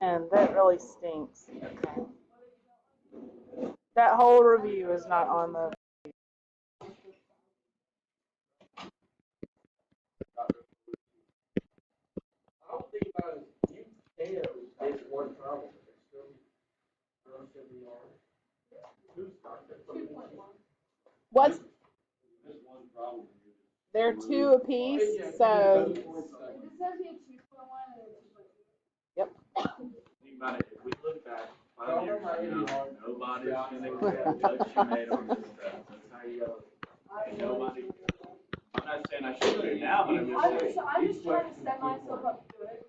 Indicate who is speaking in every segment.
Speaker 1: And that really stinks. Okay. That whole review is not on the.
Speaker 2: I don't think about it. You can it's one problem, but there's still relatively large.
Speaker 1: What's
Speaker 3: There's one problem.
Speaker 1: they're 2 apiece, so. Yep.
Speaker 3: Think about it. If we look back 5 years from now, nobody's gonna judge you made on this stuff. That's how you go. And nobody. I'm not saying I should do it now, but
Speaker 4: I'm just trying to set myself up good.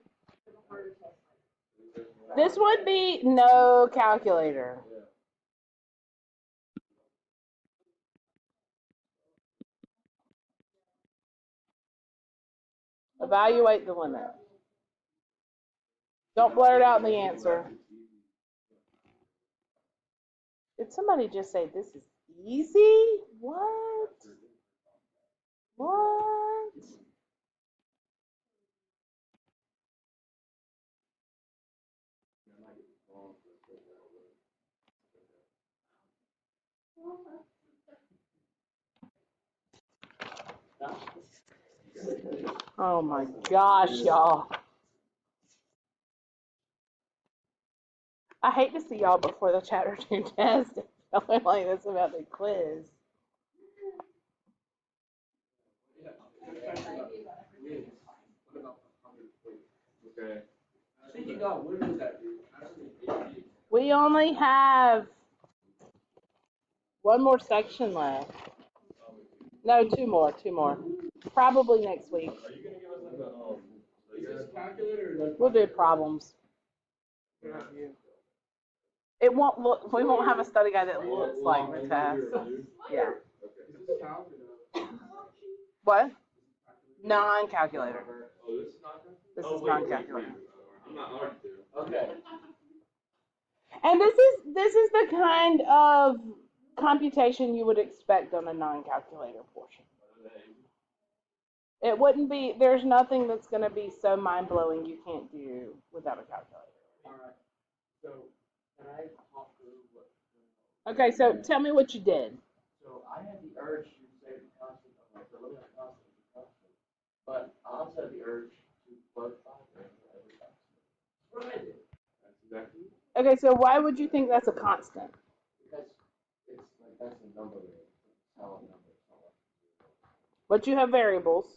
Speaker 1: This would be no calculator. Evaluate the limit. Don't blurt out the answer. Did somebody just say this is easy? What? What? Oh my gosh, y'all. I hate to see y'all before the Chapter 2 test. Feeling like this about the quiz.
Speaker 3: Okay.
Speaker 2: I think you got one of that.
Speaker 1: We only have one more section left. No, two more. Probably next week.
Speaker 3: Are you gonna give us
Speaker 2: Is this calculator or
Speaker 1: We'll do problems. It won't look. We won't have a study guide that looks like the test. Yeah.
Speaker 2: is this calculator?
Speaker 1: What? Non-calculator.
Speaker 3: Oh, this is not.
Speaker 1: This is non-calculator.
Speaker 3: I'm not hard to do.
Speaker 2: Okay.
Speaker 1: And this is the kind of computation you would expect on a non-calculator portion. It wouldn't be. There's nothing that's going to be so mind-blowing you can't do without a calculator.
Speaker 2: All right. So, can I talk through what?
Speaker 1: Okay, so tell me what you did.
Speaker 2: So, I had the urge to say the constant of my limit of constant is constant, but I also had the urge to plug 5 for every constant. What I did.
Speaker 3: That's exactly.
Speaker 1: Okay, so why would you think that's a constant?
Speaker 2: Because it's like that's a number there. It's how a number.
Speaker 1: But you have variables.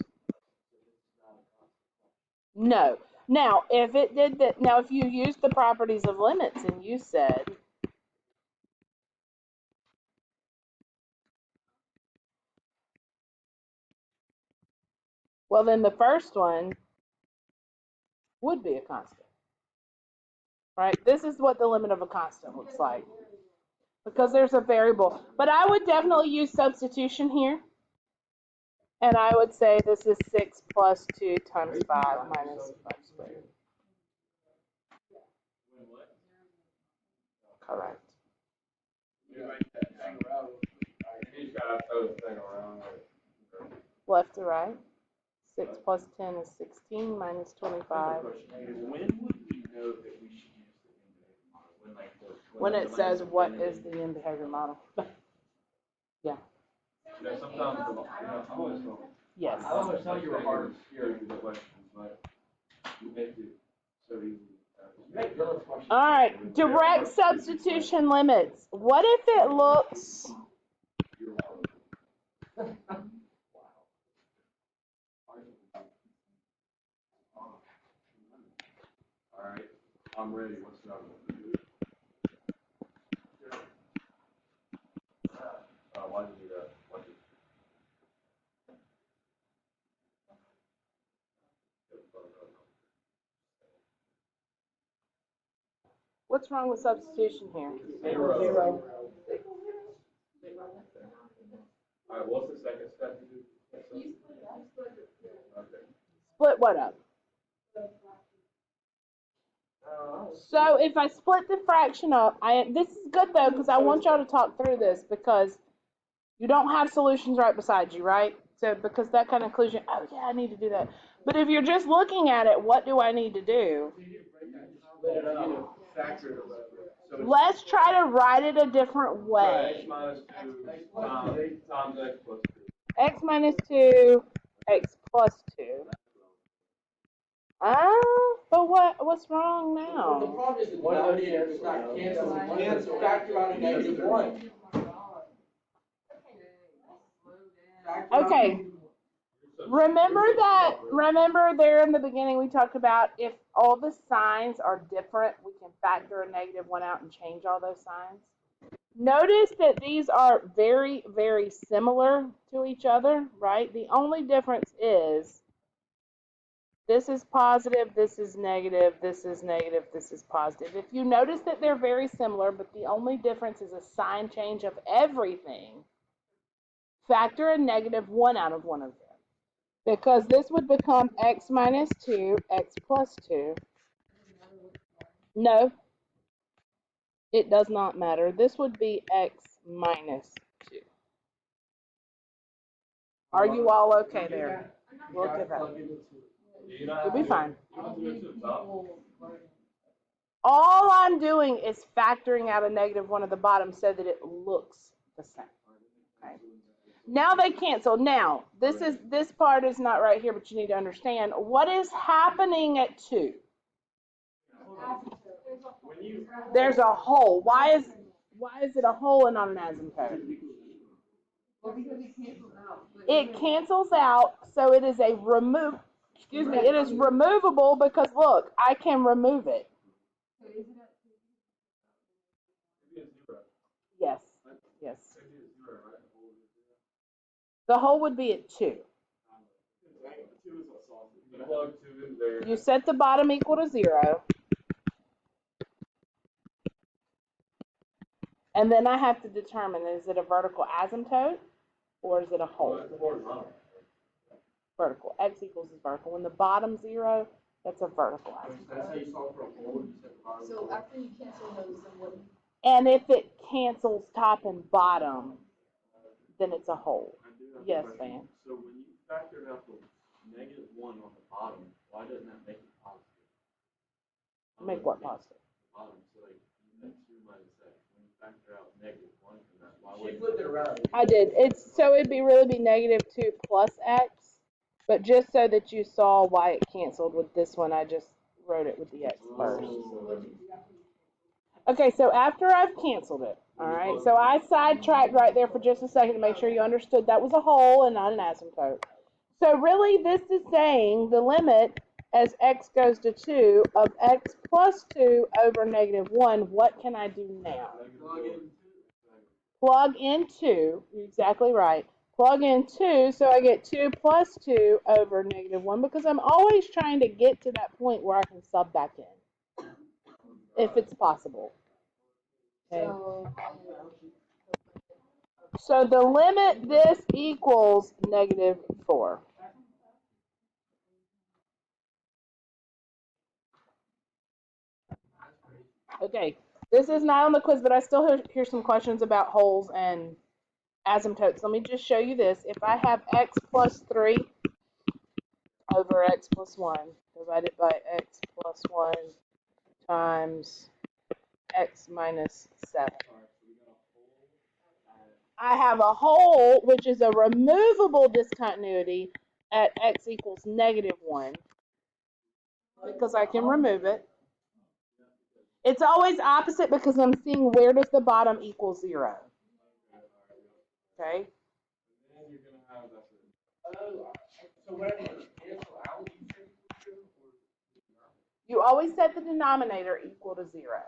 Speaker 1: No. Now, if it did that, now if you used the properties of limits and you said, well, then the first one would be a constant, right? This is what the limit of a constant looks like because there's a variable. But I would definitely use substitution here. And I would say this is 6 plus 2 times 5 minus 5 squared. Correct. Left to right. 6 plus 10 is 16 minus 25.
Speaker 3: When would we know that we should use the in-behavior model?
Speaker 1: When it says what is the in-behavior model. Yeah.
Speaker 3: You know, sometimes I always don't.
Speaker 1: Yes.
Speaker 3: I always tell you were hard hearing the questions, but you make it so easy.
Speaker 1: All right, direct substitution limits. What if it looks?
Speaker 3: All right, I'm ready. What's the other one? Why did you do that?
Speaker 1: What's wrong with substitution here?
Speaker 3: Zero. All right, what's the second step you do? Okay.
Speaker 1: Split what up? So if I split the fraction up, this is good though because I want y'all to talk through this because you don't have solutions right beside you, right? So because that kind of clues you, oh yeah, I need to do that. But if you're just looking at it, what do I need to do?
Speaker 2: split it up, factor it or whatever. So it's
Speaker 1: Let's try to write it a different
Speaker 3: X
Speaker 1: way.
Speaker 3: minus 2 times X plus 2.
Speaker 1: X minus 2, X plus 2. But what's wrong
Speaker 2: the
Speaker 1: now?
Speaker 2: problem is the denominator is not canceled. You can't factor out a -1.
Speaker 1: Okay. Remember there in the beginning we talked about if all the signs are different, we can factor a -1 out and change all those signs. Notice that these are very, very similar to each other, right? The only difference is this is positive, this is negative, this is negative, this is positive. If you notice that they're very similar, but the only difference is a sign change of everything, factor a -1 out of one of them. Because this would become X minus 2, X plus 2. No, it does not matter. This would be X minus 2. Are you all okay there? Look at that. You'll be fine. All I'm doing is factoring out a -1 at the bottom so that it looks the same. Okay. Now they cancel. Now, this part is not right here, but you need to understand what is happening at 2. There's a hole. Why is it a hole and not an asymptote? It cancels out, so it is a it is removable because look, I can remove it. Yes. Yes. The hole would be at 2. You set the bottom equal to 0. And then I have to determine, is it a vertical asymptote or is it a hole? Vertical. X equals is vertical. When the bottom's 0, that's a vertical asymptote.
Speaker 2: That's how you solve for a hole. You set the bottom.
Speaker 4: So after you cancel those, then what?
Speaker 1: And if it cancels top and bottom, then it's a hole. Yes, Van.
Speaker 3: So when you factor out the -1 on the bottom, why doesn't that make it positive?
Speaker 1: Make what positive?
Speaker 3: Bottom, so like you have 2 minus X. When you factor out -1 from that, why
Speaker 2: She
Speaker 3: would
Speaker 2: flipped it around.
Speaker 1: I did. It'd really be -2 plus X, but just so that you saw why it canceled with this one, I just wrote it with the X first. Okay, so after I've canceled it, all right, so I sidetracked right there for just a second to make sure you understood that was a hole and not an asymptote. So really this is saying the limit as X goes to 2 of X plus 2 over -1, what can I do now? Plug in 2, you're exactly right. Plug in 2, so I get 2 plus 2 over -1 because I'm always trying to get to that point where I can sub back in, if it's possible. Okay. So the limit this equals -4. Okay, this is not on the quiz, but I still hear some questions about holes and asymptotes. Let me just show you this. If I have X plus 3 over X plus 1 divided by X plus 1 times X minus 7. I have a hole, which is a removable discontinuity at X equals -1 because I can remove it. It's always opposite because I'm seeing where does the bottom equal 0. Okay?
Speaker 2: So whatever you cancel out, you say equal to, or
Speaker 1: You always set the denominator equal to 0.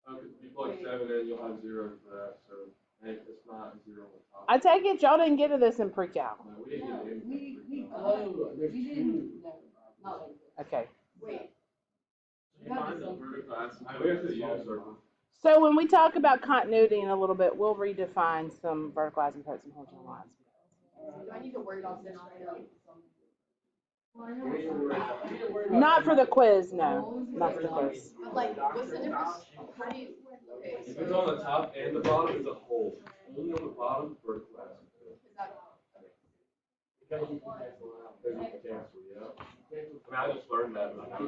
Speaker 3: If you plug 7 in, you'll have 0 for that, so it's not 0 on top.
Speaker 1: I take it y'all didn't get to this in pre-cal.
Speaker 3: No, we didn't get anything.
Speaker 2: oh, there's 2.
Speaker 1: Okay.
Speaker 4: Wait.
Speaker 3: You find the vertical asymptote. We have to use circle.
Speaker 1: So when we talk about continuity in a little bit, we'll redefine some vertical asymptotes and horizontal asymptotes.
Speaker 4: Do I need to worry about this right now?
Speaker 1: Not for the quiz, no. Not for the quiz.
Speaker 4: I'm like, what's the difference? How do you? Okay.
Speaker 3: If it's on the top and the bottom, it's a hole. Only on the bottom, vertical asymptote.
Speaker 4: Is that?
Speaker 2: Because you can cancel out.
Speaker 3: Because you can cancel, yeah. I just learned that, but I'm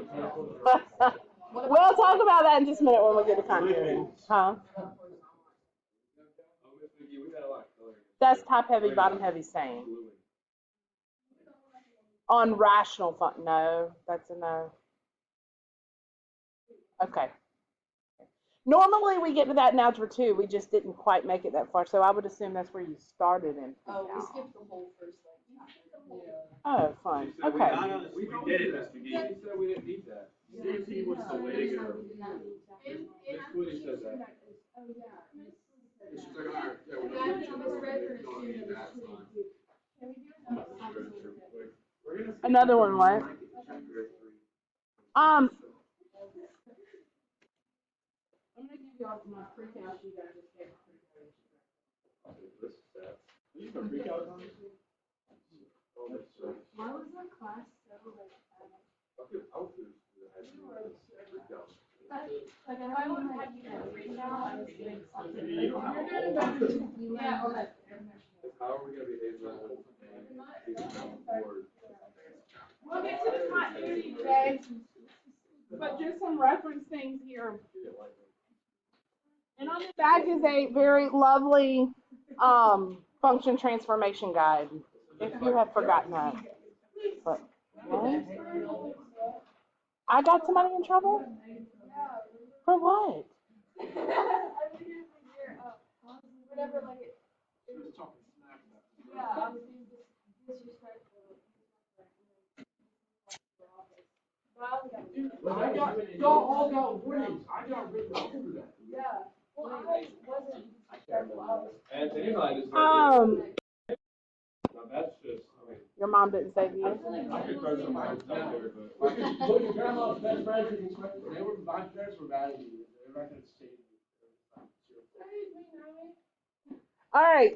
Speaker 3: not.
Speaker 1: We'll talk about that in just a minute when we get to continuity. Huh? That's top heavy, bottom heavy saying. On rational fun, no, that's a no. Okay. Normally we get to that in Algebra 2, we just didn't quite make it that far, so I would assume that's where you started in.
Speaker 4: Oh, we skipped the whole first lecture.
Speaker 1: Oh, fine,
Speaker 3: We
Speaker 1: okay.
Speaker 3: did it, Mr. McGee. She said we didn't need that. CT was the way to go. Miss Twitty said that.
Speaker 2: She's like, all right, yeah, we don't need that.
Speaker 1: Another one, what? I'm gonna give you all my pre-calc sheet that I just gave.
Speaker 3: This is that. You can pre-calc on this?
Speaker 4: Why was that class so like? Like if I would have had you guys reach out, I was doing something. Yeah, or like.
Speaker 3: How are we gonna be able to
Speaker 1: We'll get to the continuity today, but just some reference things here. And on the back is a very lovely function transformation guide, if you have forgotten that. But, what? I got somebody in trouble? For what?
Speaker 4: Whatever, like it.
Speaker 2: She was talking smack about it.
Speaker 4: Yeah, I was being disrespectful.
Speaker 2: Y'all all got warnings. I got written over that.
Speaker 4: Yeah. Well, I wasn't disrespectful. I was.
Speaker 3: And anybody just.
Speaker 1: Um,
Speaker 3: Now that's just, I mean,
Speaker 1: your mom didn't save you?
Speaker 3: I could throw some words out there, but.
Speaker 2: Look at grandma's best friends. They were, my parents were mad at me. They were not gonna save me.
Speaker 1: All right.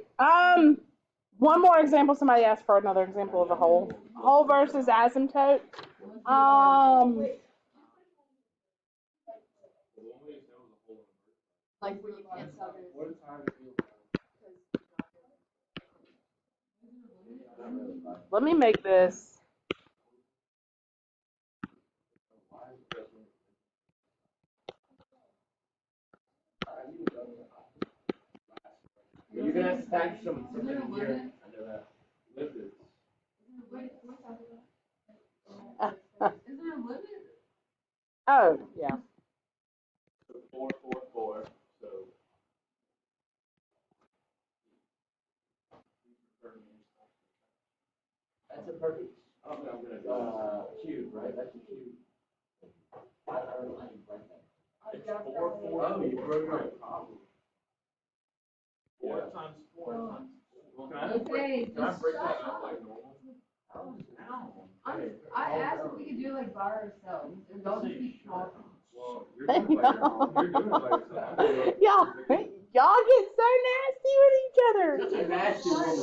Speaker 1: One more example. Somebody asked for another example of a whole. Whole versus asymptote.
Speaker 4: Like where you can't sell it.
Speaker 2: What a time to feel bad.
Speaker 1: Let me make this.
Speaker 2: You're gonna have to stack something here. I know that.
Speaker 3: Lipids.
Speaker 4: Is there a limit?
Speaker 1: Oh, yeah.
Speaker 3: 4, 4, 4, so.
Speaker 2: That's a perfect. I don't think I'm gonna do cube, right? That's a cube. I don't know how you break that.
Speaker 3: It's 4, 4.
Speaker 2: Oh, you broke my problem.
Speaker 3: 4 times 4 times 4. Can I
Speaker 4: Okay,
Speaker 3: break that up like normal?
Speaker 4: I asked if we could do like by ourselves and don't just keep talking.
Speaker 3: Well, you're doing it by yourself. You're doing it by yourself.
Speaker 1: Y'all get so nasty with each other.
Speaker 2: That's a nasty woman.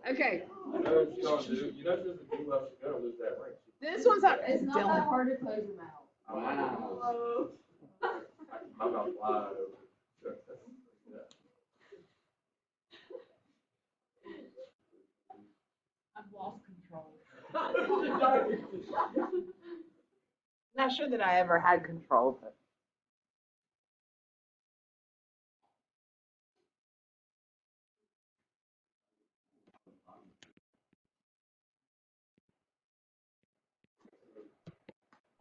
Speaker 1: Okay.
Speaker 3: You know if she don't do, you know if she doesn't do well, she's gonna lose that ring.
Speaker 1: This one's up.
Speaker 4: It's not that hard to close your mouth.
Speaker 2: Wow.
Speaker 3: I'm not wide open.
Speaker 1: I've lost control. Not sure that I ever had control, but.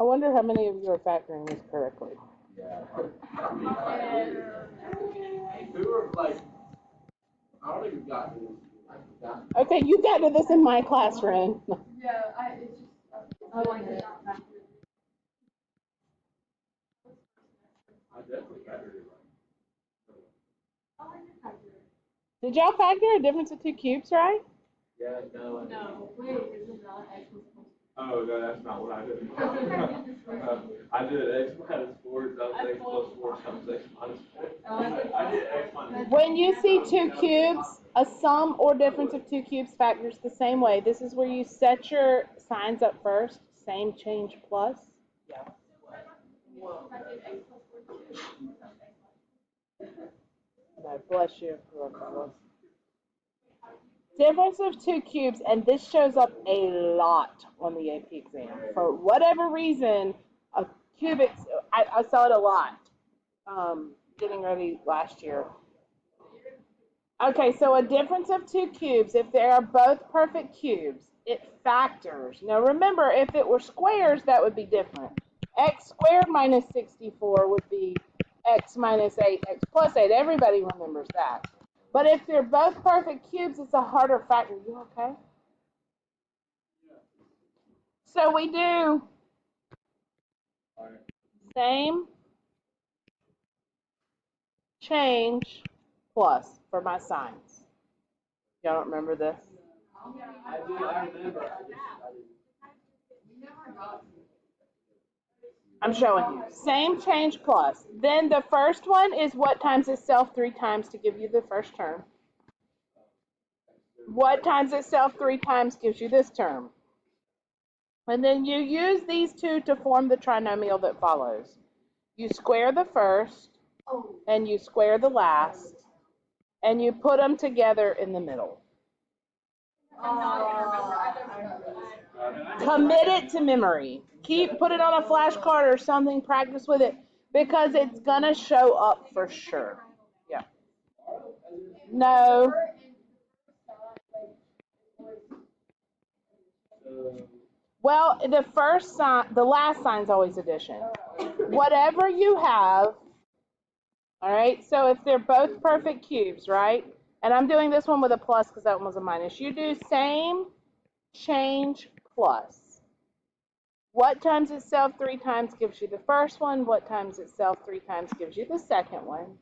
Speaker 1: I wonder how many of you are factoring this correctly.
Speaker 2: Yeah. We were like, I don't even got this. I forgot.
Speaker 1: Okay, you got to this in my classroom.
Speaker 4: Yeah, it's just. I like it.
Speaker 3: I definitely factored it right.
Speaker 1: Did y'all factor a difference of 2 cubes, right?
Speaker 2: Yeah, no.
Speaker 4: No, wait, is it not X was supposed
Speaker 3: Oh, no, that's not what I did. I did X minus 4 times X plus 4 times X minus 4. I did X minus 4.
Speaker 1: When you see 2 cubes, a sum or difference of 2 cubes factors the same way. This is where you set your signs up first. Same change plus. Yeah. No, bless you. Difference of two cubes, and this shows up a lot on the AP exam. For whatever reason, a cubic, I saw it a lot getting ready last year. Okay, so a difference of two cubes, if they are both perfect cubes, it factors. Now remember, if it were squares, that would be different. X squared minus 64 would be x minus 8, x plus 8. Everybody remembers that. But if they're both perfect cubes, it's a harder factor. You okay? So we do same, change, plus for my signs. Y'all don't remember this?
Speaker 2: I do, I remember.
Speaker 1: I'm showing you. Same, change, plus. Then the first one is what times itself 3 times to give you the first term. What times itself 3 times gives you this term. And then you use these two to form the trinomial that follows. You square the first, and you square the last, and you put them together in the middle. Commit it to memory. Put it on a flashcard or something, practice with it, because it's gonna show up for sure. Yeah. No. Well, the first sign, the last sign is always addition. Whatever you have, all right, so if they're both perfect cubes, right, and I'm doing this one with a plus because that one was a minus, you do same, change, plus. What times itself 3 times gives you the first one? What times itself 3 times gives you the second one?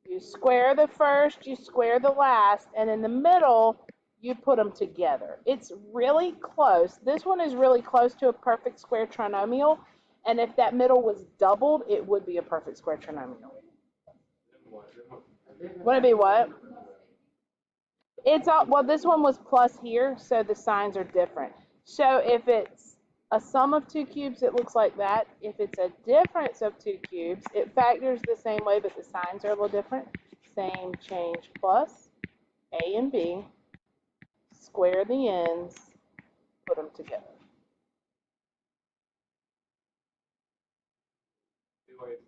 Speaker 1: You square the first, you square the last, and in the middle, you put them together. It's really close. This one is really close to a perfect square trinomial, and if that middle was doubled, it would be a perfect square trinomial. Would it be what? It's all, well, this one was plus here, so the signs are different. So if it's a sum of two cubes, it looks like that. If it's a difference of two cubes, it factors the same way, but the signs are a little different. Same, change, plus, A and B, square the ends, put them together.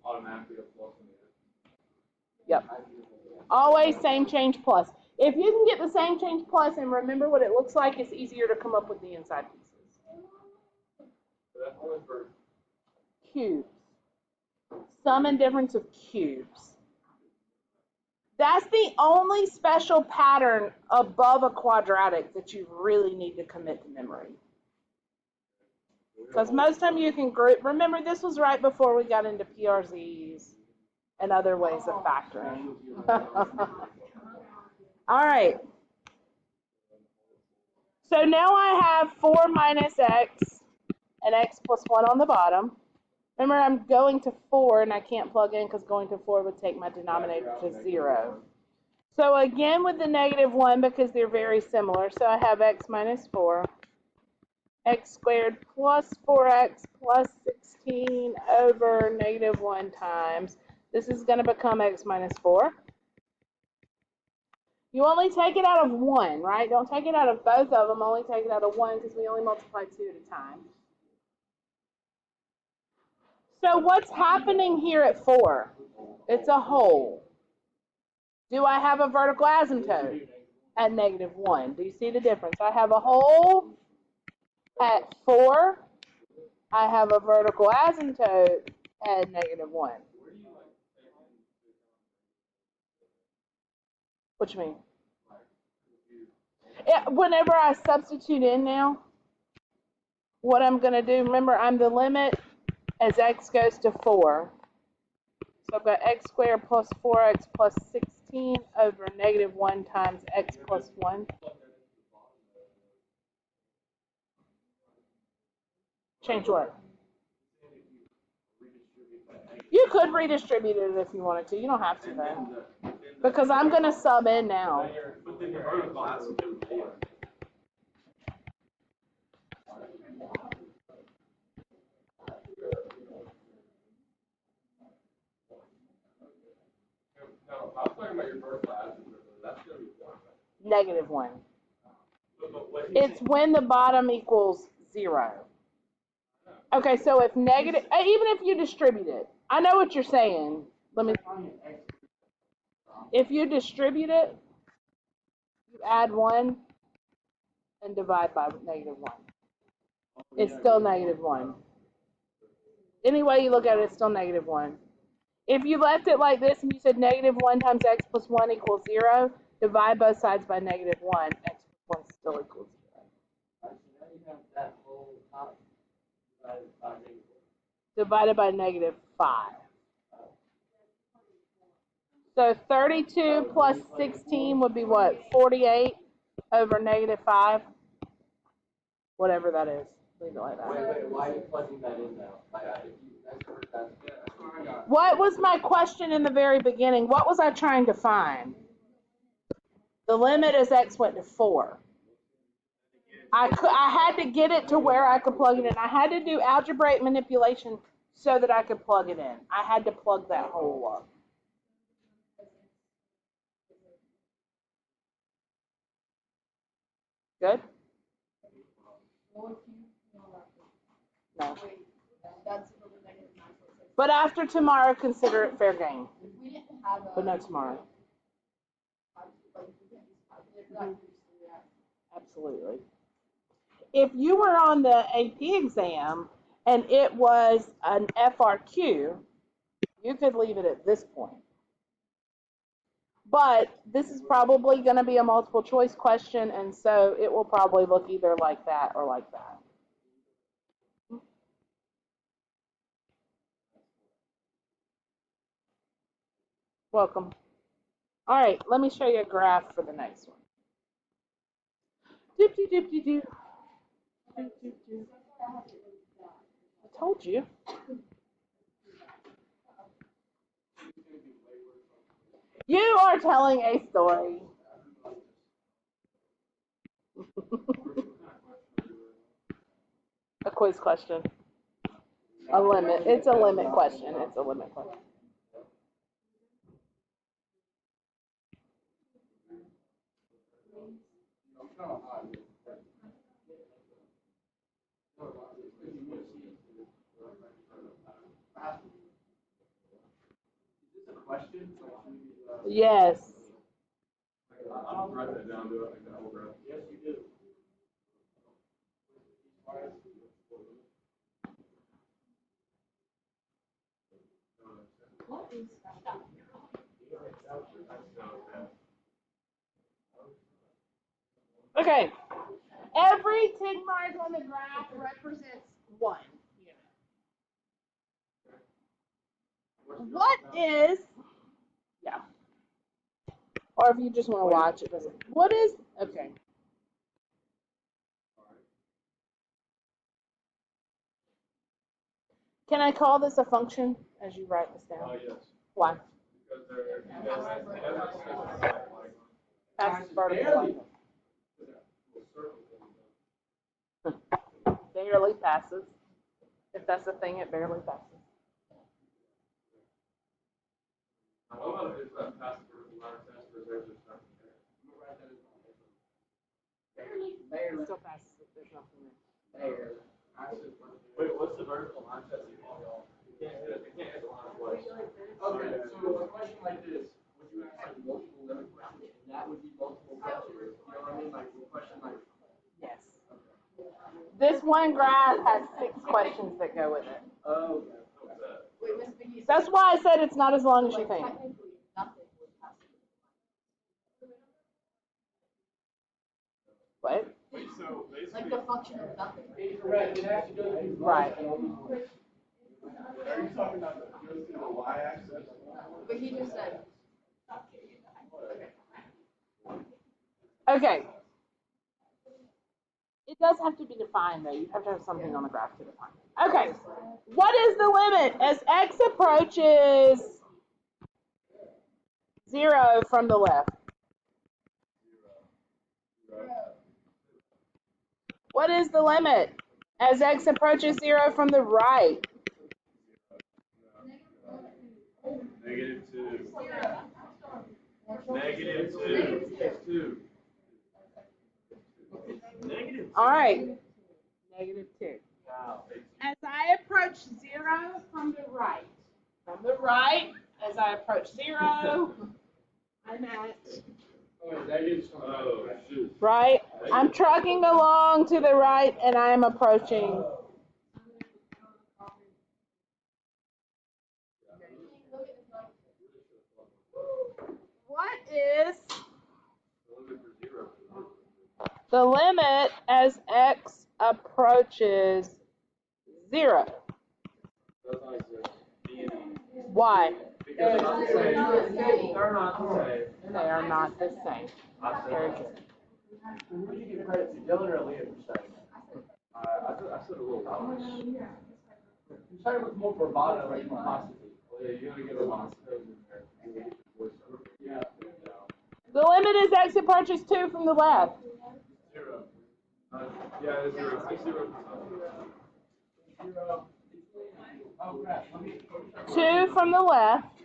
Speaker 3: Automatically a plus.
Speaker 1: Yep. Always same, change, plus. If you can get the same, change, plus and remember what it looks like, it's easier to come up with the inside pieces.
Speaker 3: So that's only for
Speaker 1: Cubes. Sum and difference of cubes. That's the only special pattern above a quadratic that you really need to commit to memory. Because most time you can group, remember this was right before we got into PRZs and other ways of factoring. All right. So now I have 4 minus x and x plus 1 on the bottom. Remember, I'm going to 4, and I can't plug in because going to 4 would take my denominator to 0. So again with the negative 1, because they're very similar, so I have x minus 4, x squared plus 4x plus 16 over negative 1 times. This is going to become x minus 4. You only take it out of 1, right? Don't take it out of both of them, only take it out of 1 because we only multiply 2 at a time. So what's happening here at 4? It's a whole. Do I have a vertical asymptote? At negative 1. Do you see the difference? I have a whole at 4. I have a vertical asymptote at negative 1. What you mean? Whenever I substitute in now, what I'm going to do, remember I'm the limit as x goes to 4. So I've got x squared plus 4x plus 16 over negative 1 times x plus 1. Change what? You could redistribute it if you wanted to. You don't have to, though. Because I'm going to sub in now.
Speaker 3: But then your vertical asymptote is 4. No, I was talking about your vertical asymptote. That's going to be 4.
Speaker 1: -1.
Speaker 3: But what
Speaker 1: It's when the bottom equals 0. Okay, so if negative, even if you distribute it, I know what you're saying. If you distribute it, you add 1 and divide by -1. It's still -1. Any way you look at it, it's still -1. If you left it like this and you said -1 times x plus 1 equals 0, divide both sides by -1, x plus 1 still equals 0.
Speaker 2: So now you have that whole top
Speaker 1: Divided by -5. So 32 plus 16 would be what? 48 over -5? Whatever that is. Leave it like that.
Speaker 2: Wait, why are you plugging that in now?
Speaker 1: What was my question in the very beginning? What was I trying to find? The limit as x went to 4. I had to get it to where I could plug it in. I had to do algebraic manipulation so that I could plug it in. I had to plug that hole up. Good? No. But after tomorrow, consider it fair game. But no tomorrow. Absolutely. If you were on the AP exam and it was an FRQ, you could leave it at this point. But this is probably going to be a multiple choice question, and so it will probably look either like that or like that. Welcome. All right, let me show you a graph for the next one. Doop, doop, doop, doop, doop. Doop, doop, doop. I told you. You are telling a story. A quiz question. A limit. It's a limit question. It's a limit question. Yes.
Speaker 3: I'll write that down, do it like that whole graph.
Speaker 2: Yes, you do.
Speaker 1: Okay. Every tick mark on the graph represents 1 unit. What is, yeah. Or if you just want to watch, it doesn't. What is, okay. Can I call this a function as you write this down?
Speaker 3: Oh, yes.
Speaker 1: Why?
Speaker 3: Because they're,
Speaker 1: Passes vertical. Barely passes. If that's a thing, it barely passes. It still passes if there's nothing there.
Speaker 3: Wait, what's the vertical line test you call? You can't hit the line twice.
Speaker 2: Okay, so a question like this, would you ask like multiple limit questions, and that would be multiple questions? You know what I mean? Like a question like.
Speaker 1: Yes. This one graph has 6 questions that go with it.
Speaker 2: Oh.
Speaker 1: That's why I said it's not as long as you think. What?
Speaker 3: Wait, so basically,
Speaker 4: Like the function of nothing.
Speaker 2: Correct, it has to go to.
Speaker 1: Right.
Speaker 2: Are you talking about the goes to the y-axis?
Speaker 4: But he just said.
Speaker 1: Okay. It does have to be defined, though. You have to have something on the graph to define it. Okay. What is the limit as x approaches 0 from the left? What is the limit as x approaches 0 from the right?
Speaker 3: -2. -2. Negative.
Speaker 1: All right. -2.
Speaker 3: Wow.
Speaker 1: As I approach 0 from the right, as I approach 0, I'm at
Speaker 3: Oh, shoot.
Speaker 1: right. I'm trucking along to the right, and I am approaching. What is the limit as x approaches 0? Why?
Speaker 2: Because they're not the same.
Speaker 1: They are not the same. Very good.
Speaker 2: Who would you give credit to, Dylan or Leah, for saying that?
Speaker 3: I said a little louder.
Speaker 2: You started with more bravado, like philosophy.
Speaker 3: Yeah, you gotta get a Asymptote in there. You gotta get your voice over.
Speaker 2: Yeah.
Speaker 1: The limit is x approaches 2 from the left.
Speaker 3: 0. Yeah, it's 0. I 0.
Speaker 1: 2 from the left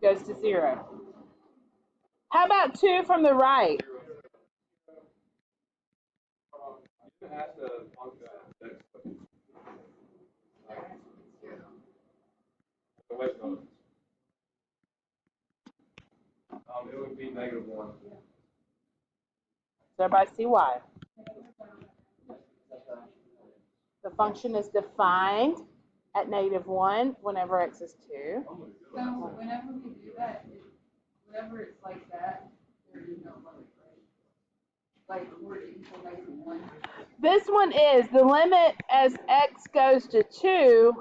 Speaker 1: goes to 0. How about 2 from the right?
Speaker 3: You have to talk about next. The way it goes. It would be -1.
Speaker 1: Does everybody see why? The function is defined at -1 whenever x is 2.
Speaker 4: So whenever we do that, whenever it's like that, there is no limit, right? Like we're equal -1.
Speaker 1: This one is the limit as x goes to 2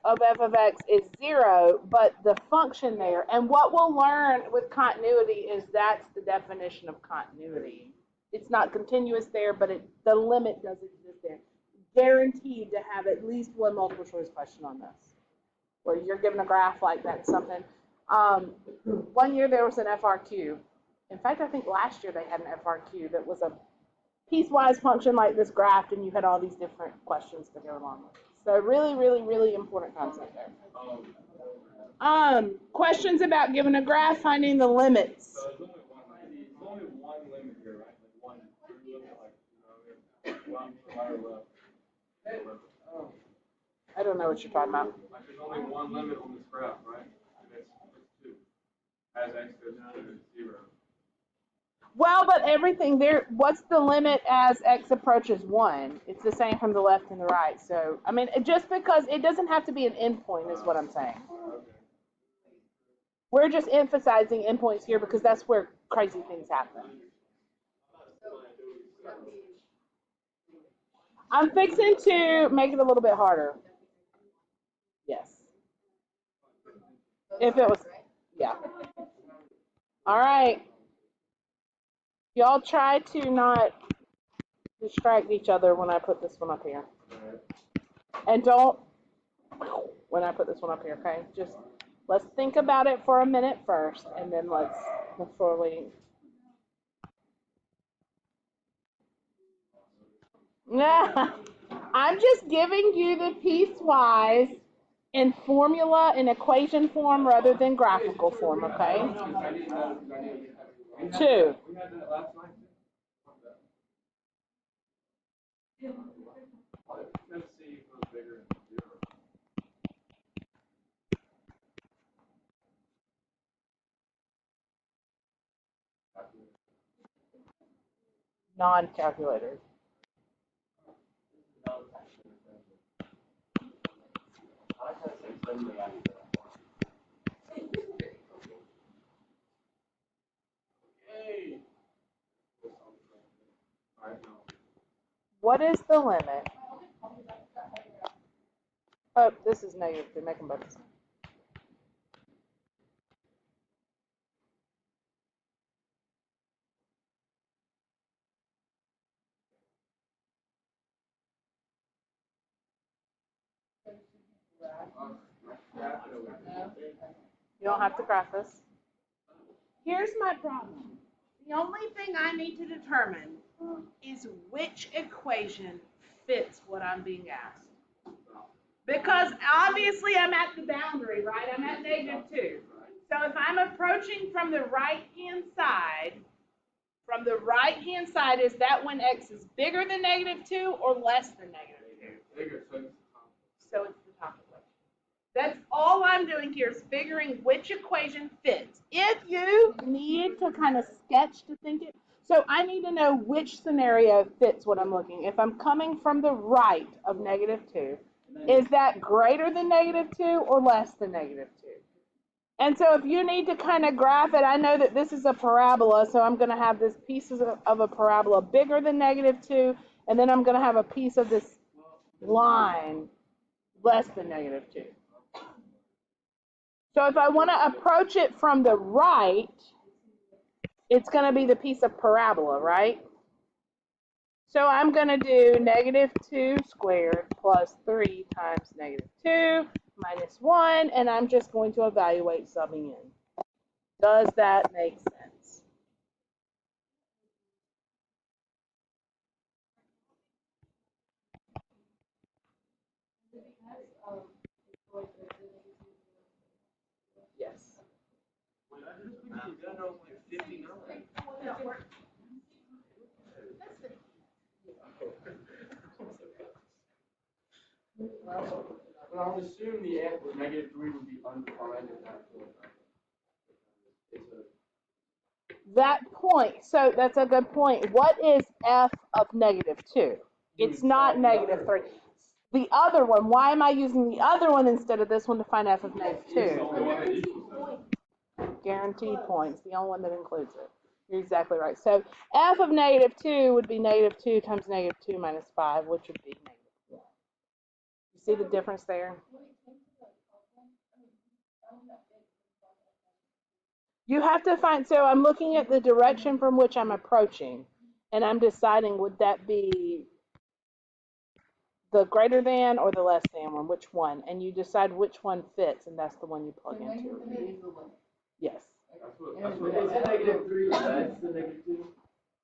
Speaker 1: of f of x is 0, but the function there, and what we'll learn with continuity is that's the definition of continuity. It's not continuous there, but the limit does exist there. Guaranteed to have at least one multiple choice question on this, where you're given a graph like that, something. One year there was an FRQ. In fact, I think last year they had an FRQ that was a piecewise function like this graph, and you had all these different questions to go along with it. So really, really, really important concept there. Questions about giving a graph, finding the limits.
Speaker 3: So there's only one limit here, right? Like one. You're looking like, one to the right or left.
Speaker 1: I don't know what you're talking about.
Speaker 3: Like there's only one limit on this graph, right? And it's 2. As x goes down to 0.
Speaker 1: Well, but everything there, what's the limit as x approaches 1? It's the same from the left and the right. So, I mean, just because it doesn't have to be an endpoint is what I'm saying. We're just emphasizing endpoints here because that's where crazy things happen. I'm fixing to make it a little bit harder. Yes. If it was, yeah. All right. Y'all try to not distract each other when I put this one up here. And don't when I put this one up here, okay? Just let's think about it for a minute first, and then let's, before we. I'm just giving you the piecewise in formula, in equation form rather than graphical form, okay? 2.
Speaker 3: Let's see if it was bigger than 0.
Speaker 1: Non-calculator. What is the limit? Oh, this is -2. Make them both the same. You don't have to graph this. Here's my problem. The only thing I need to determine is which equation fits what I'm being asked. Because obviously I'm at the boundary, right? I'm at -2. So if I'm approaching from the right-hand side, From the right-hand side, is that when x is bigger than -2 or less than -2?
Speaker 2: Bigger, so it's the top.
Speaker 1: So it's the top equation. That's all I'm doing here is figuring which equation fits. If you need to kind of sketch to think it, so I need to know which scenario fits what I'm looking. If I'm coming from the right of -2, is that greater than -2 or less than -2? And so if you need to kind of graph it, I know that this is a parabola, so I'm going to have this piece of a parabola bigger than -2, and then I'm going to have a piece of this line less than -2. So if I want to approach it from the right, it's going to be the piece of parabola, right? So I'm going to do -2 squared plus 3 times -2 minus 1, and I'm just going to evaluate subbing in. Does that make sense? Yes.
Speaker 2: But I would assume the answer with -3 would be undefined at that point. It's a
Speaker 1: That point, so that's a good point. What is f of -2? It's not -3. The other one, why am I using the other one instead of this one to find f of -2? Guaranteed points, the only one that includes it. You're exactly right. So f of -2 would be -2 times -2 minus 5, which would be -1. You see the difference there? You have to find, so I'm looking at the direction from which I'm approaching, and I'm deciding would that be the greater than or the less than one, which one, and you decide which one fits, and that's the one you plug into. Yes.
Speaker 2: That's what is it -3 less than -2?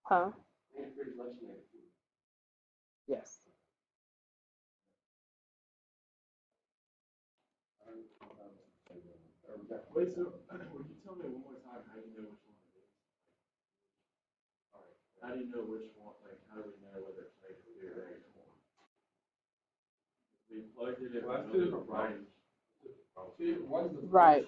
Speaker 1: Huh?
Speaker 2: -3 is less than -2.
Speaker 1: Yes.
Speaker 3: Wait, so would you tell me one more time how you know which one it is? All right. How do you know which one? Like, how do we know whether it's -2 or -1? We plugged it in.
Speaker 2: Well, that's two different
Speaker 3: right.
Speaker 2: One's the
Speaker 1: Right.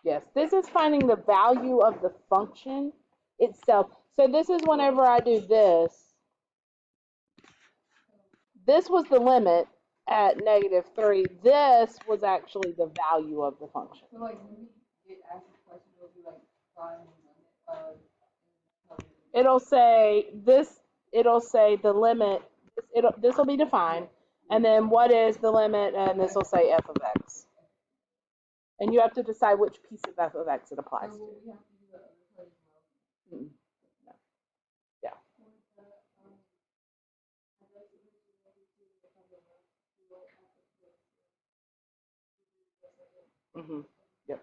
Speaker 1: Yes, this is finding the value of the function itself. So this is whenever I do this. This was the limit at -3. This was actually the value of the function.
Speaker 4: So like when we get asked a question, it'll be like find the limit of.
Speaker 1: It'll say this. It'll say the limit. This will be defined, and then what is the limit? And this will say f of x. And you have to decide which piece of f of x it applies
Speaker 4: So
Speaker 1: to.
Speaker 4: will we have to do the other part as well?
Speaker 1: Mm. No. Yeah. Mm-hmm. Yep.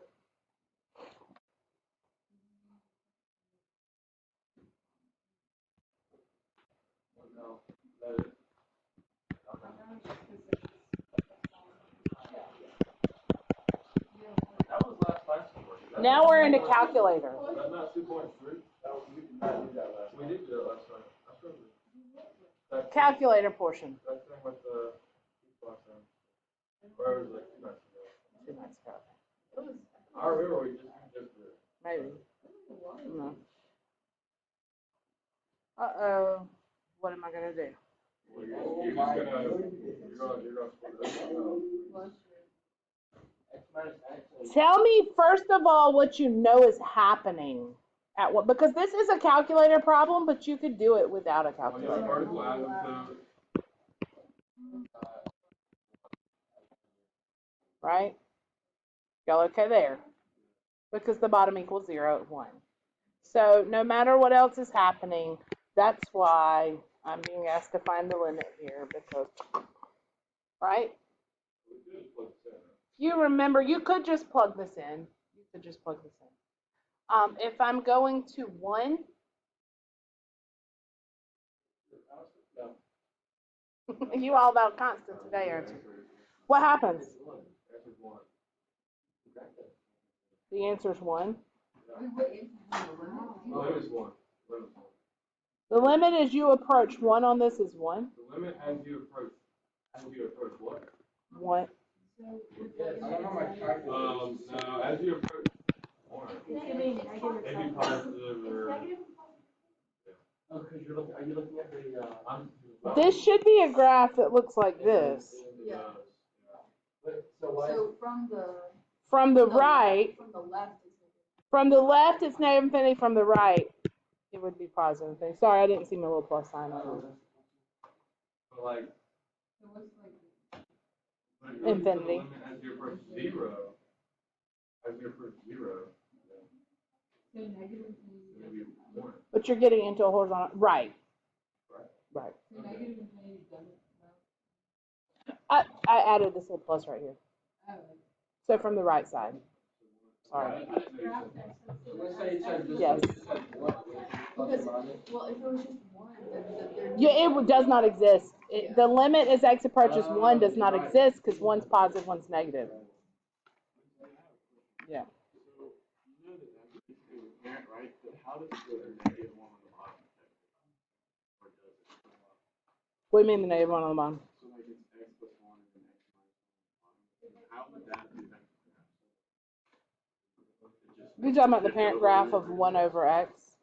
Speaker 2: No. That was last question.
Speaker 1: Now we're in a calculator.
Speaker 2: That's not 2.3. We did not do that last time. We did do that last time. That's really.
Speaker 1: Calculator portion.
Speaker 2: That thing with the last time. Where it was like 2 nights ago.
Speaker 1: 2 nights ago.
Speaker 2: I remember we just did it.
Speaker 1: Maybe. No. Uh-oh. What am I going to do?
Speaker 2: Well, you're just gonna split it up.
Speaker 1: Tell me, first of all, what you know is happening at what, because this is a calculator problem, but you could do it without a calculator.
Speaker 2: Particle asymptote.
Speaker 1: Right? Y'all okay there? Because the bottom equals 0 at 1. So no matter what else is happening, that's why I'm being asked to find the limit here, because, right? You remember, you could just plug this in. You could just plug this in. If I'm going to 1, you all about constant today, aren't you? What happens? The answer is 1.
Speaker 4: Wait, what is the limit?
Speaker 3: Limit is one.
Speaker 1: The limit as you approach 1 on this is 1.
Speaker 3: The limit as you approach what?
Speaker 1: 1.
Speaker 2: I don't know my calculator.
Speaker 3: No, as you approach one, maybe positive or.
Speaker 2: Oh, because are you looking at the,
Speaker 1: This should be a graph that looks like this.
Speaker 4: Yeah.
Speaker 2: so why?
Speaker 4: So from the
Speaker 1: From the right,
Speaker 4: from the left is
Speaker 1: from the left it's negative infinity, from the right it would be positive infinity. Sorry, I didn't see my little plus sign on it.
Speaker 3: But like,
Speaker 4: so what's like
Speaker 3: but if you look at the
Speaker 1: Infinity.
Speaker 3: limit as you approach zero,
Speaker 4: so negative infinity.
Speaker 3: maybe one.
Speaker 1: But you're getting into a horizontal, right. Right.
Speaker 4: So negative infinity doesn't.
Speaker 1: I added this little plus right here.
Speaker 4: Oh.
Speaker 1: So from the right side. Sorry.
Speaker 2: Let's say you said just.
Speaker 1: Yes.
Speaker 2: What?
Speaker 4: Because, well, if it was just one, then
Speaker 1: Yeah, it does not exist. The limit as x approaches 1 does not exist because 1's positive, 1's negative. Yeah.
Speaker 3: So you know that that's the parent, right? But how does the negative one on the bottom affect it? Or does it?
Speaker 1: What do you mean the negative 1 on the bottom?
Speaker 3: So like it's x plus one and then x minus one on the bottom. How would that affect the
Speaker 1: You're talking about the parent graph of 1 over x.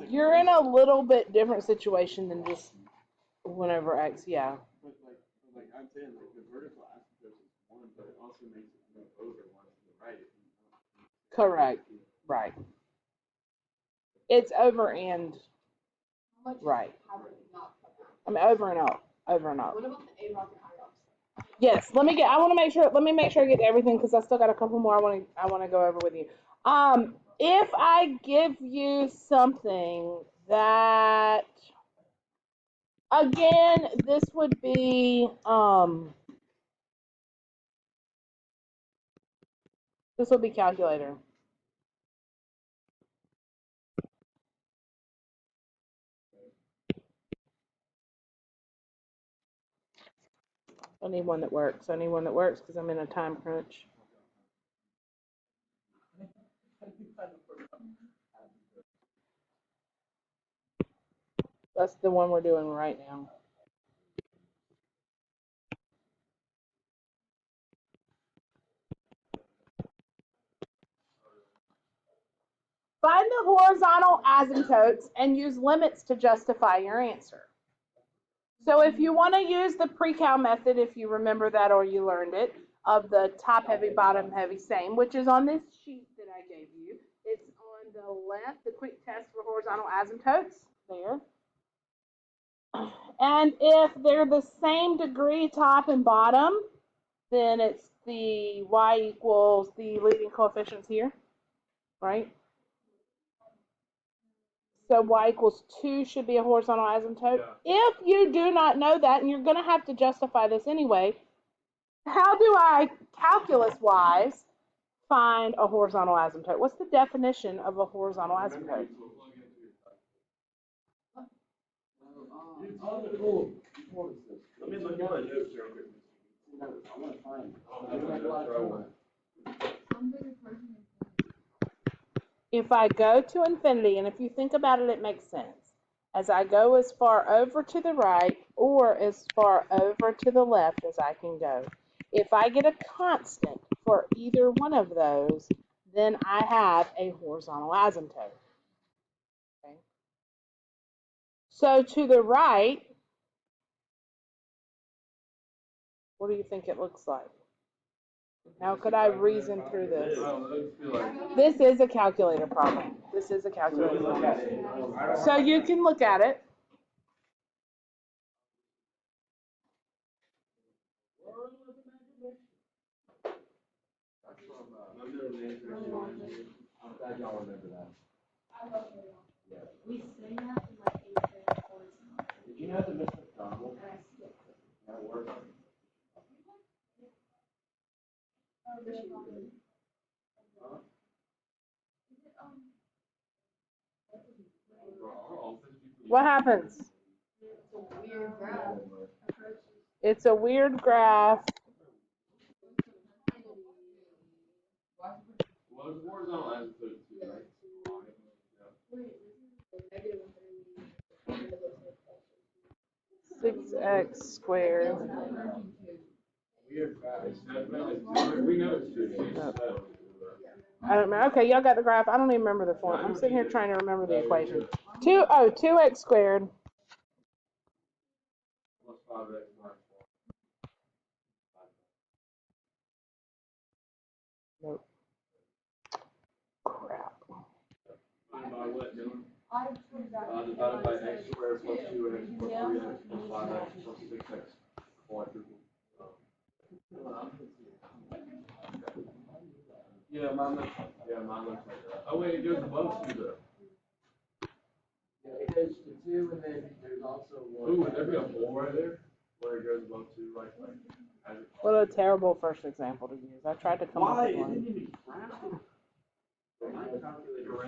Speaker 1: You're in a little bit different situation than just 1 over x, yeah.
Speaker 3: But like I'm saying, like the vertical asymptote is one, but it also makes it move over one to the right.
Speaker 1: Correct. Right. It's over and right. I mean over and up. Over and up.
Speaker 4: What about the A rock and I rock?
Speaker 1: Yes, let me make sure I get everything because I still got a couple more I want to go over with you. If I give you something that, again, this would be calculator. I need one that works. I need one that works because I'm in a time crunch. That's the one we're doing right now. Find the horizontal asymptotes and use limits to justify your answer. So if you want to use the pre-cal method, if you remember that or you learned it, of the top heavy, bottom heavy, same, which is on this sheet that I gave you. It's on the left, the quick test for horizontal asymptotes, there. And if they're the same degree top and bottom, then it's the y equals the leading coefficients here, right? So y equals 2 should be a horizontal asymptote. Yeah. If you do not know that, and you're going to have to justify this anyway, how do I, calculus-wise, find a horizontal asymptote? What's the definition of a horizontal asymptote?
Speaker 2: Oh, cool. Let me look at my notes real quick. I want to find
Speaker 1: If I go to infinity, and if you think about it, it makes sense. As I go as far over to the right or as far over to the left as I can go. If I get a constant for either one of those, then I have a horizontal asymptote. Okay. So to the right, what do you think it looks like? How could I reason through this? This is a calculator problem. This is a calculator problem. So you can look at it.
Speaker 2: I'm glad y'all remember that.
Speaker 5: We say that in like 8th grade course.
Speaker 2: Did you know that Miss McDonald that work?
Speaker 1: What happens?
Speaker 4: Weird graph.
Speaker 1: It's a weird graph.
Speaker 3: Well, it's horizontal asymptote too, right?
Speaker 1: Six x squared.
Speaker 3: Weird facts. We know it's true.
Speaker 1: I don't know. Okay, y'all got the graph. I don't even remember the form. I'm sitting here trying to remember the equation. 2x squared.
Speaker 3: Plus 5x minus 4.
Speaker 1: Nope. Crap.
Speaker 3: Divided by what, Dylan? Divided by x squared plus 2x plus 3x plus 5x plus 6x quadruple. Yeah, mine looks like that. Oh wait, it goes above 2 though.
Speaker 2: Yeah, it goes to 2, and then there's also one.
Speaker 3: Ooh, would there be a hole right there where it goes above 2, like as it?
Speaker 1: What a terrible first example to use. I tried to come up with one.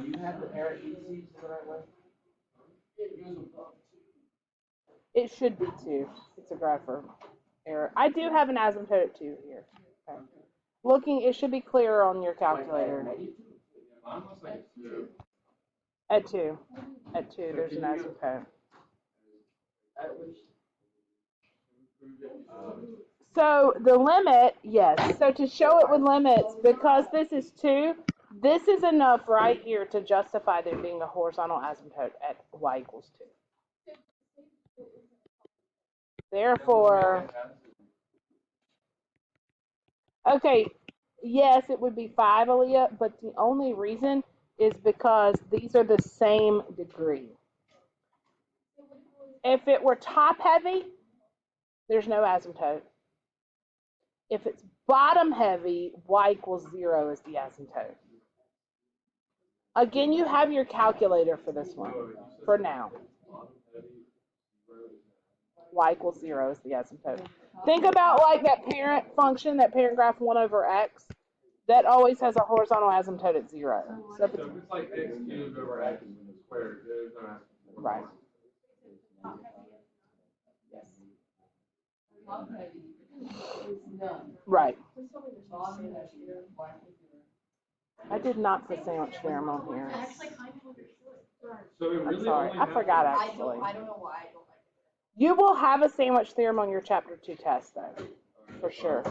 Speaker 2: You have the parentheses the right way? It goes above 2.
Speaker 1: It should be 2. It's a graph error. I do have an asymptote at 2 here. Okay. Looking, it should be clearer on your calculator.
Speaker 3: Mine looks like it's 2.
Speaker 1: At 2. At 2, there's an asymptote. So the limit, yes. So to show it with limits, because this is 2, this is enough right here to justify there being a horizontal asymptote at y equals 2. Therefore, okay, yes, it would be 5, Aaliyah, but the only reason is because these are the same degree. If it were top heavy, there's no asymptote. If it's bottom heavy, y equals 0 is the asymptote. Again, you have your calculator for this one, for now. Y equals 0 is the asymptote. Think about like that parent function, that parent graph 1 over x. That always has a horizontal asymptote at 0.
Speaker 3: So if it's like x cubed over x squared, there's no asymptote.
Speaker 1: Right. Right. I did not put sandwich theorem on here.
Speaker 3: So it really
Speaker 1: I'm sorry.
Speaker 3: only
Speaker 1: I forgot actually.
Speaker 5: I don't know why I don't like it.
Speaker 1: You will have a sandwich theorem on your chapter 2 test though. For sure.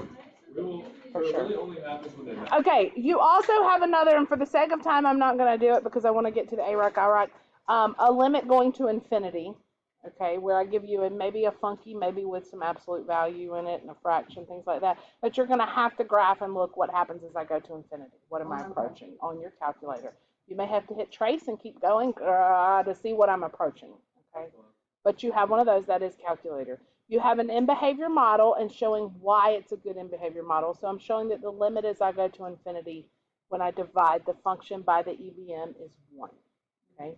Speaker 3: For sure. It really only happens when they match.
Speaker 1: Okay, you also have another, and for the sake of time, I'm not going to do it because I want to get to the ARAC, IRAC. A limit going to infinity, okay, where I give you maybe a funky, maybe with some absolute value in it and a fraction, things like that. But you're going to have to graph and look what happens as I go to infinity. What am I approaching on your calculator? You may have to hit trace and keep going to see what I'm approaching, okay? But you have one of those, that is calculator. You have an in-behavior model and showing why it's a good in-behavior model. So I'm showing that the limit as I go to infinity when I divide the function by the EBM is 1, okay?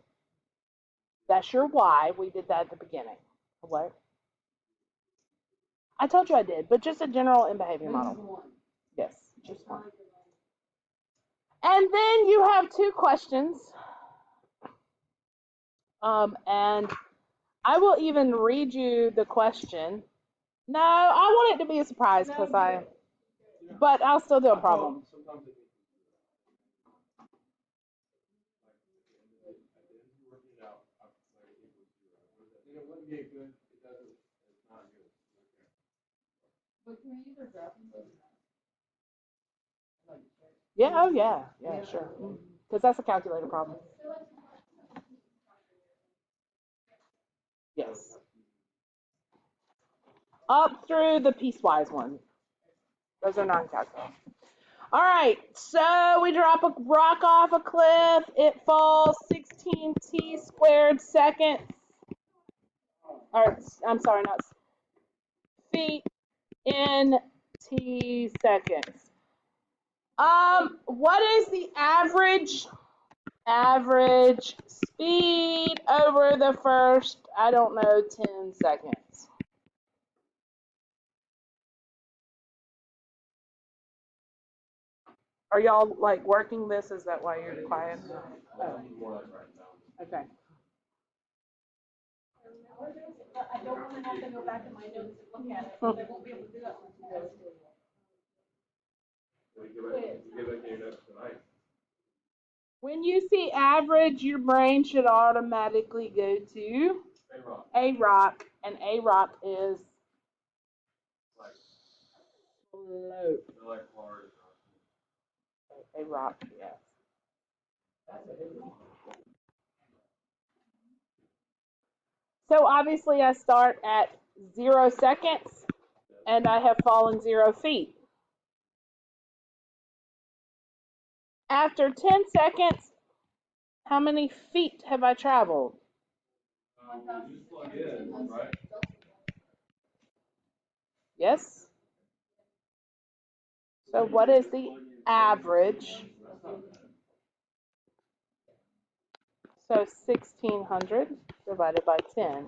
Speaker 1: That's your why. We did that at the beginning. What? I told you I did, but just a general in-behavior model. Yes, just 1. And then you have 2 questions. And I will even read you the question. No, I want it to be a surprise because but I'll still do a problem. Yeah, oh yeah, sure. Because that's a calculator problem. Yes. Up through the piecewise one. Those are non-calculable. All right, so we drop a rock off a cliff. It falls 16t squared seconds. Or, I'm sorry, not feet in t seconds. What is the average speed over the first, I don't know, 10 seconds? Are y'all like working this? Is that why you're quiet? Oh. Okay.
Speaker 5: I don't want to have to go back in my notes and look at it, because I won't be able to do that.
Speaker 3: Give it your notes tonight.
Speaker 1: When you see average, your brain should automatically go to A rock, and A rock is slope. A rock, yes. So obviously I start at 0 seconds and I have fallen 0 feet. After 10 seconds, how many feet have I traveled? Yes? So what is the average? So 1,600 divided by 10.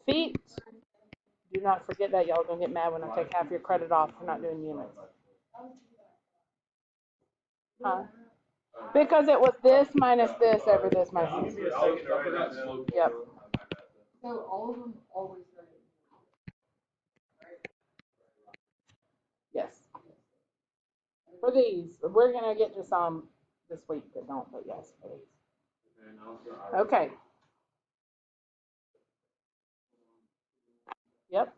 Speaker 1: Feet. Do not forget that. Y'all are going to get mad when I take half your credit off for not doing units. Huh? Because it was this minus this over this minus this. Yep.
Speaker 4: So all of them always start at 0, right?
Speaker 1: Yes. For these, we're going to get to some this week that don't, but yes, for these. Okay. Yep.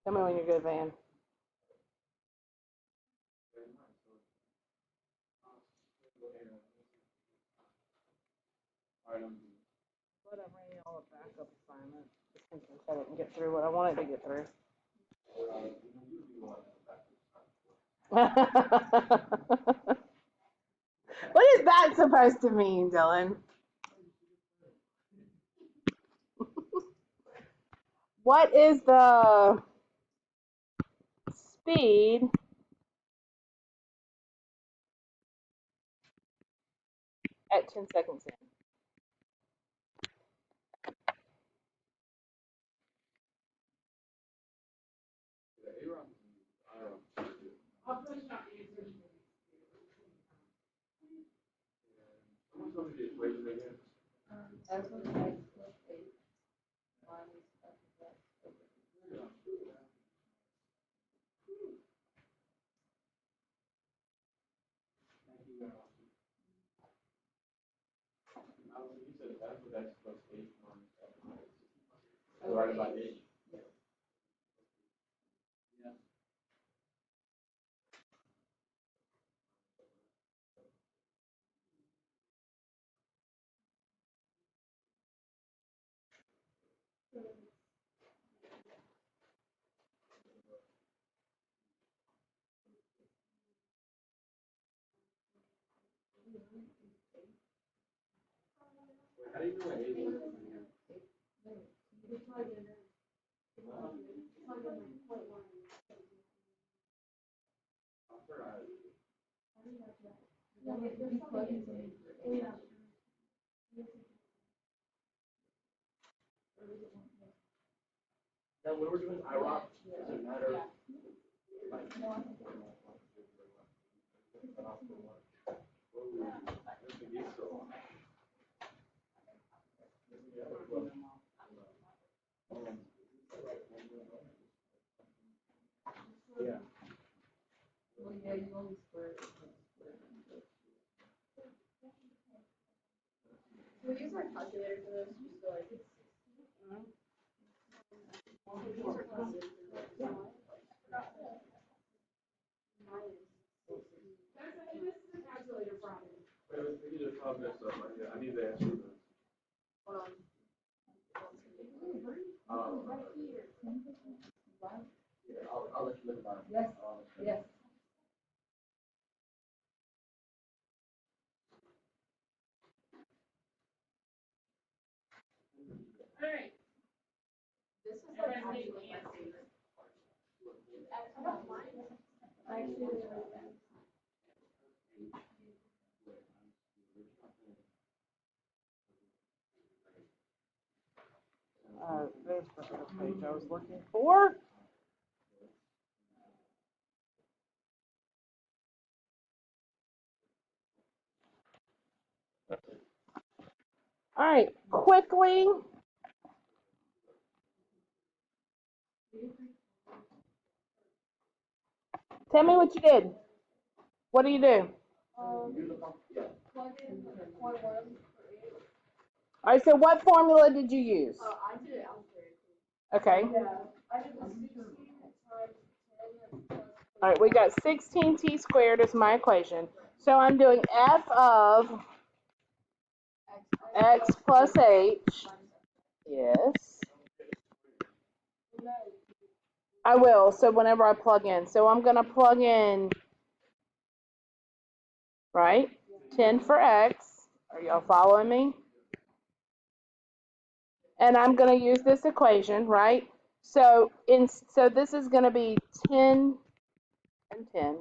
Speaker 1: Tell me when you're good, Van. But I ran y'all a backup assignment just in case I didn't get through what I wanted to get through. What is that supposed to mean, Dylan? What is the speed at 10 seconds in?
Speaker 4: F of x plus 8 minus f of x over 2.
Speaker 3: You said f of x plus 8 minus f of x. Divided by 8. How do you know what 8 is? Now, when we're doing IROC, does it matter? Yeah.
Speaker 4: Well, yeah, you only square it.
Speaker 5: We use our calculator for this, just so like it's.
Speaker 3: We can just talk this up. I need the answer.
Speaker 2: Yeah, I'll let you look about it.
Speaker 4: Yes, yes.
Speaker 5: All right. This is like actually my favorite part. I don't mind. I actually really like that.
Speaker 1: There's the first page I was looking for. All right, quickly. Tell me what you did. What do you do?
Speaker 4: Plug in 0.1 for each.
Speaker 1: All right, so what formula did you use?
Speaker 5: I did it algebraic.
Speaker 1: Okay.
Speaker 4: Yeah, I did the 16 times 10 plus.
Speaker 1: All right, we got 16t squared is my equation. So I'm doing f of x plus h. Yes. I will, so whenever I plug in. So I'm going to plug in, right, 10 for x. Are y'all following me? And I'm going to use this equation, right? So this is going to be 10 and 10.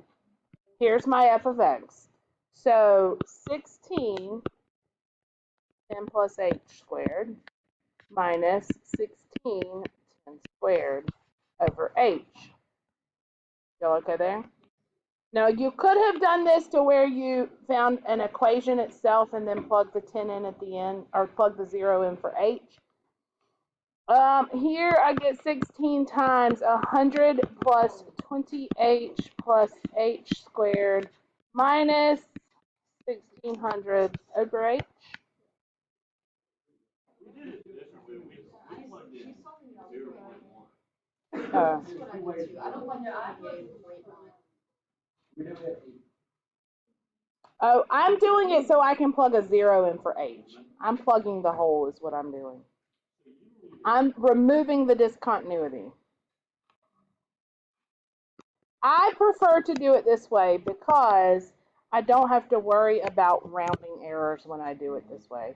Speaker 1: Here's my f of x. So 16, 10 plus h squared, minus 16, 10 squared over h. Y'all okay there? Now, you could have done this to where you found an equation itself and then plug the 10 in at the end, or plug the 0 in for h. Here I get 16 times 100 plus 20h plus h squared minus 1600 over h.
Speaker 3: We did it differently. We plugged in 0.1.
Speaker 5: That's what I do too. I don't like to create 0.9.
Speaker 1: Oh, I'm doing it so I can plug a 0 in for h. I'm plugging the hole is what I'm doing. I'm removing the discontinuity. I prefer to do it this way because I don't have to worry about rounding errors when I do it this way.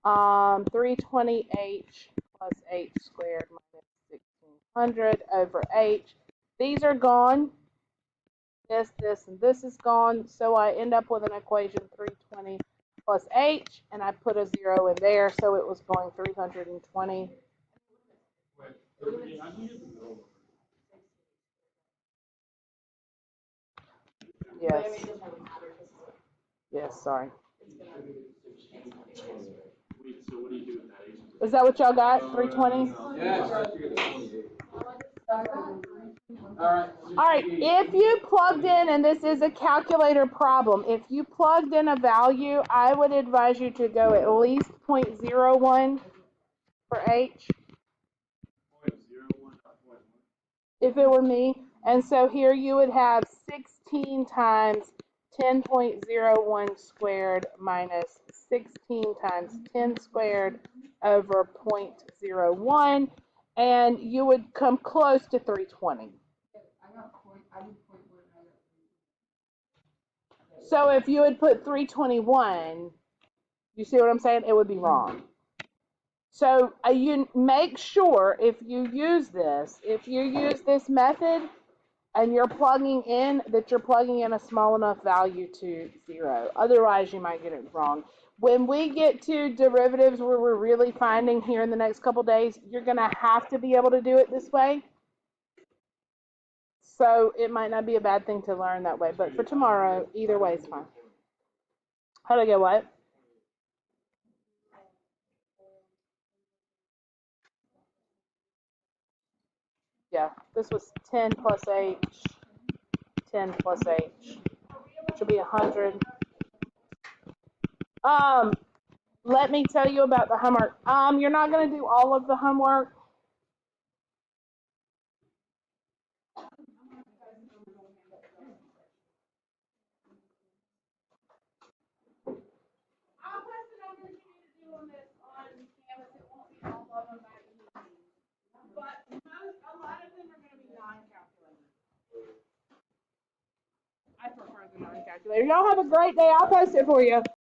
Speaker 1: 320h plus h squared minus 1600 over h. These are gone. This, and this is gone. So I end up with an equation 320 plus h, and I put a 0 in there, so it was going 320. Yes. Yes, sorry.
Speaker 3: So what do you do with that h?
Speaker 1: Is that what y'all got? 320?
Speaker 2: Yes.
Speaker 1: All right, if you plugged in, and this is a calculator problem, if you plugged in a value, I would advise you to go at least 0.01 for h.
Speaker 3: 0.01, not 0.1.
Speaker 1: If it were me. And so here you would have 16 times 10.01 squared minus 16 times 10 squared over 0.01, and you would come close to 320. So if you had put 321, you see what I'm saying? It would be wrong. So you make sure if you use this method, and you're plugging in, that you're plugging in a small enough value to 0. Otherwise, you might get it wrong. When we get to derivatives where we're really finding here in the next couple days, you're going to have to be able to do it this way. So it might not be a bad thing to learn that way. But for tomorrow, either way is fine. How do I get what? Yeah, this was 10 plus h, 10 plus h, which will be 100. Let me tell you about the homework. You're not going to do all of the homework. I'll post the numbers you need to do on this on Canvas. It won't be all of them by any means, but a lot of them are going to be non-calculated. I prefer the non-calculator. Y'all have a great day. I'll post it for you.